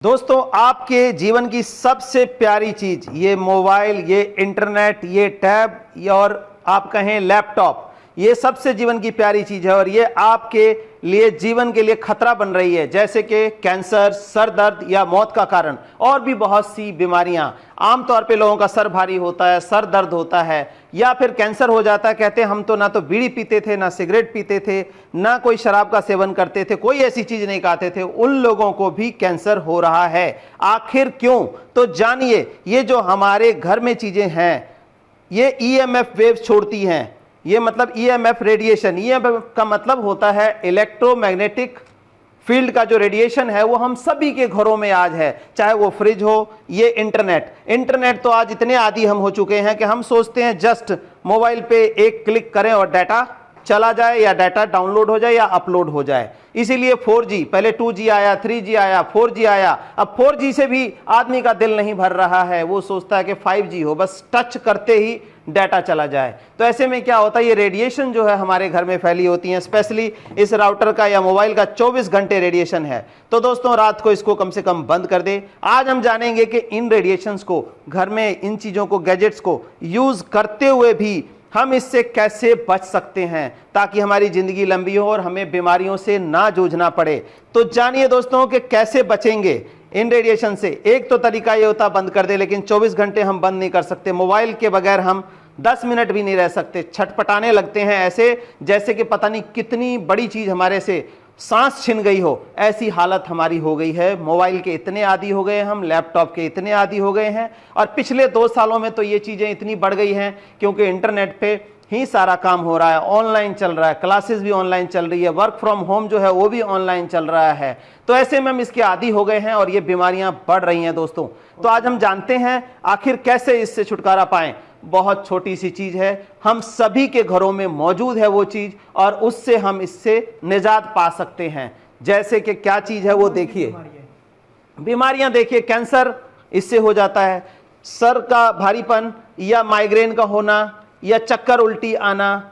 दोस्तों, आपके जीवन की सबसे प्यारी चीज ये मोबाइल, ये इंटरनेट, ये टैब और आप कहें लैपटॉप, ये सबसे जीवन की प्यारी चीज है और ये आपके लिए जीवन के लिए खतरा बन रही है, जैसे कि कैंसर, सर दर्द या मौत का कारण और भी बहुत सी बीमारियां। आमतौर पे लोगों का सर भारी होता है, सर दर्द होता है या फिर कैंसर हो जाता है। कहते हैं हम तो ना तो बीड़ी पीते थे, ना सिगरेट पीते थे, ना कोई शराब का सेवन करते थे, कोई ऐसी चीज नहीं खाते थे, उन लोगों को भी कैंसर हो रहा है। आखिर क्यों? तो जानिए, ये जो हमारे घर में चीजें हैं ये ईएमएफ वेव छोड़ती हैं। ये मतलब ईएमएफ रेडिएशन, ईएमएफ का मतलब होता है इलेक्ट्रोमैग्नेटिक फील्ड का जो रेडिएशन है वो हम सभी के घरों में आज है, चाहे वो फ्रिज हो, ये इंटरनेट तो आज इतने आदी हम हो चुके हैं कि हम सोचते हैं जस्ट मोबाइल पे एक क्लिक करें और डाटा चला जाए या डाटा डाउनलोड हो जाए या अपलोड हो जाए। इसीलिए 4G, पहले 2G आया, 3G आया, 4G आया, अब 4G से भी आदमी का दिल नहीं भर रहा है, वो सोचता है कि 5G हो, बस टच करते ही डाटा चला जाए। तो ऐसे में क्या होता है, ये रेडिएशन जो है हमारे घर में फैली होती है, स्पेशली इस राउटर का या मोबाइल का 24 घंटे रेडिएशन है। तो दोस्तों, रात को इसको कम से कम बंद कर दे। आज हम जानेंगे कि इन रेडिएशंस को, घर में इन चीजों को, गैजेट्स को यूज करते हुए भी हम इससे कैसे बच सकते हैं ताकि हमारी जिंदगी लंबी हो और हमें बीमारियों से ना जूझना पड़े। तो जानिए दोस्तों कि कैसे बचेंगे इन रेडिएशन से। एक तो तरीका ये होता बंद कर दे, लेकिन 24 घंटे हम बंद नहीं कर सकते। मोबाइल के बगैर हम 10 मिनट भी नहीं रह सकते, छटपटाने लगते हैं ऐसे जैसे कि पता नहीं कितनी बड़ी चीज हमारे से सांस छिन गई हो, ऐसी हालत हमारी हो गई है। मोबाइल के इतने आदी हो गए हम, लैपटॉप के इतने आदी हो गए हैं और पिछले 2 सालों में तो ये चीजें इतनी बढ़ गई हैं क्योंकि इंटरनेट पे ही सारा काम हो रहा है, ऑनलाइन चल रहा है, क्लासेस भी ऑनलाइन चल रही है, वर्क फ्रॉम होम जो है वो भी ऑनलाइन चल रहा है। तो ऐसे में हम इसके आदी हो गए हैं और ये बीमारियां बढ़ रही हैं दोस्तों। तो आज हम जानते हैं आखिर कैसे इससे छुटकारा पाएं। बहुत छोटी सी चीज है, हम सभी के घरों में मौजूद है वो चीज और उससे हम इससे निजात पा सकते हैं। जैसे कि क्या चीज है वो देखिए, बीमारियां देखिए, कैंसर इससे हो जाता है, सर का भारीपन या माइग्रेन का होना या चक्कर उल्टी आना,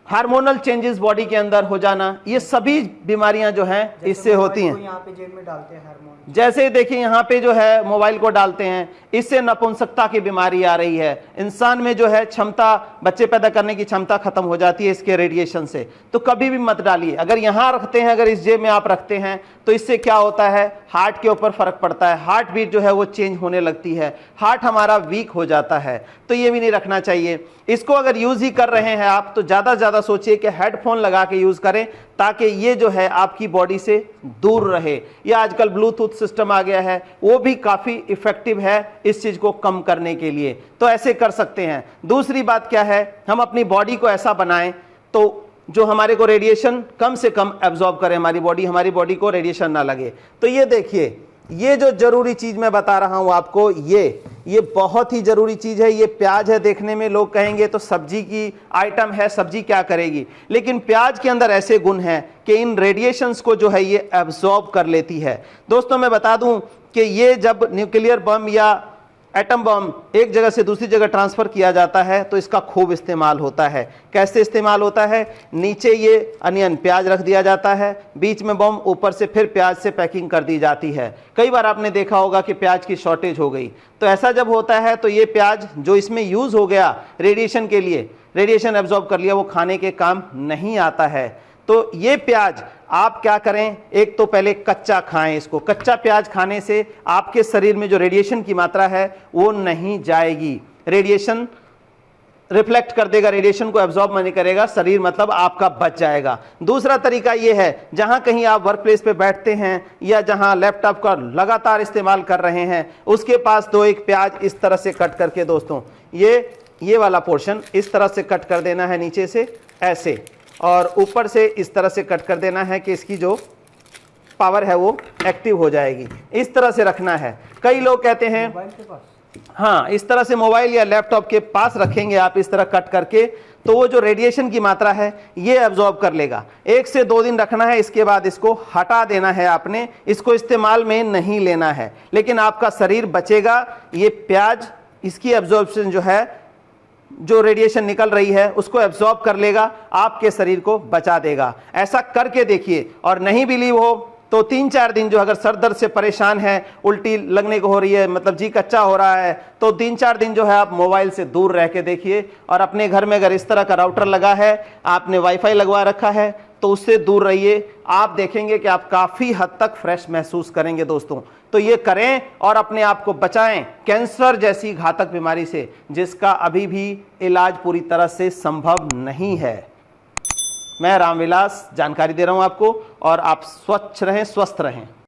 हार्मोनल चेंजेस बॉडी के अंदर हो जाना, ये सभी बीमारियां जो हैं इससे होती हैं। यहाँ पे जेब में डालते हैं हार्मोन, जैसे देखिए यहाँ पे जो है मोबाइल को डालते हैं, इससे नपुंसकता की बीमारी आ रही है। इंसान में जो है क्षमता, बच्चे पैदा करने की क्षमता खत्म हो जाती है इसके रेडिएशन से। तो कभी भी मत डालिए। अगर यहाँ रखते हैं, अगर इस जेब में आप रखते हैं तो इससे क्या होता है, हार्ट के ऊपर फर्क पड़ता है, हार्ट बीट जो है वो चेंज होने लगती है, हार्ट हमारा वीक हो जाता है। तो ये भी नहीं रखना चाहिए। इसको अगर यूज ही कर रहे हैं आप तो ज्यादा से ज्यादा सोचिए कि हेडफोन लगा के यूज करें ताकि ये जो है आपकी बॉडी से दूर रहे। या आजकल ब्लूटूथ सिस्टम आ गया है, वो भी काफी इफेक्टिव है इस चीज को कम करने के लिए। तो ऐसे कर सकते हैं। दूसरी बात क्या है, हम अपनी बॉडी को ऐसा बनाएं तो जो हमारे को रेडिएशन कम से कम एब्जॉर्ब करे, हमारी बॉडी को रेडिएशन ना लगे। तो ये देखिए, ये जो जरूरी चीज मैं बता रहा हूं आपको, ये बहुत ही जरूरी चीज है। ये प्याज है, देखने में लोग कहेंगे तो सब्जी की आइटम है, सब्जी क्या करेगी, लेकिन प्याज के अंदर ऐसे गुण हैं कि इन रेडिएशंस को जो है ये एब्जॉर्ब कर लेती है। दोस्तों, मैं बता दूं कि ये जब न्यूक्लियर बम या एटम बम एक जगह से दूसरी जगह ट्रांसफर किया जाता है तो इसका खूब इस्तेमाल होता है। कैसे इस्तेमाल होता है, नीचे ये अनियन प्याज रख दिया जाता है, बीच में बम, ऊपर से फिर प्याज से पैकिंग कर दी जाती है। कई बार आपने देखा होगा कि प्याज की शॉर्टेज हो गई। तो ऐसा जब होता है तो ये प्याज जो इसमें यूज हो गया रेडिएशन के लिए, रेडिएशन एब्जॉर्ब कर लिया, वो खाने के काम नहीं आता है। तो ये प्याज आप क्या करें, एक तो पहले कच्चा खाएं। इसको कच्चा प्याज खाने से आपके शरीर में जो रेडिएशन की मात्रा है वो नहीं जाएगी, रेडिएशन रिफ्लेक्ट कर देगा, रेडिएशन को एब्जॉर्ब नहीं करेगा, शरीर मतलब आपका बच जाएगा। दूसरा तरीका ये है, जहां कहीं आप वर्क प्लेस पे बैठते हैं या जहां लैपटॉप का लगातार इस्तेमाल कर रहे हैं, उसके पास दो एक प्याज इस तरह से कट करके, दोस्तों ये वाला पोर्शन इस तरह से कट कर देना है, नीचे से ऐसे, और ऊपर से इस तरह से कट कर देना है कि इसकी जो पावर है वो एक्टिव हो जाएगी। इस तरह से रखना है। कई लोग कहते हैं मोबाइल के पास, हाँ, इस तरह से मोबाइल या लैपटॉप के पास रखेंगे आप इस तरह कट करके, तो वो जो रेडिएशन की मात्रा है ये एब्जॉर्ब कर लेगा। 1 से 2 दिन रखना है, इसके बाद इसको हटा देना है आपने, इसको इस्तेमाल में नहीं लेना है, लेकिन आपका शरीर बचेगा। ये प्याज, इसकी एब्जॉर्प्शन जो है, जो रेडिएशन निकल रही है उसको एब्जॉर्ब कर लेगा, आपके शरीर को बचा देगा। ऐसा करके देखिए, और नहीं बिलीव हो तो 3-4 दिन जो अगर सर दर्द से परेशान है, उल्टी लगने को हो रही है, मतलब जी कच्चा हो रहा है, तो 3-4 दिन जो है आप मोबाइल से दूर रह के देखिए। और अपने घर में अगर इस तरह का राउटर लगा है, आपने वाईफाई लगवा रखा है, तो उससे दूर रहिए। आप देखेंगे कि आप काफी हद तक फ्रेश महसूस करेंगे दोस्तों। तो ये करें और अपने आप को बचाएं कैंसर जैसी घातक बीमारी से, जिसका अभी भी इलाज पूरी तरह से संभव नहीं है। मैं रामविलास जानकारी दे रहा हूं आपको, और आप स्वच्छ रहें, स्वस्थ रहें।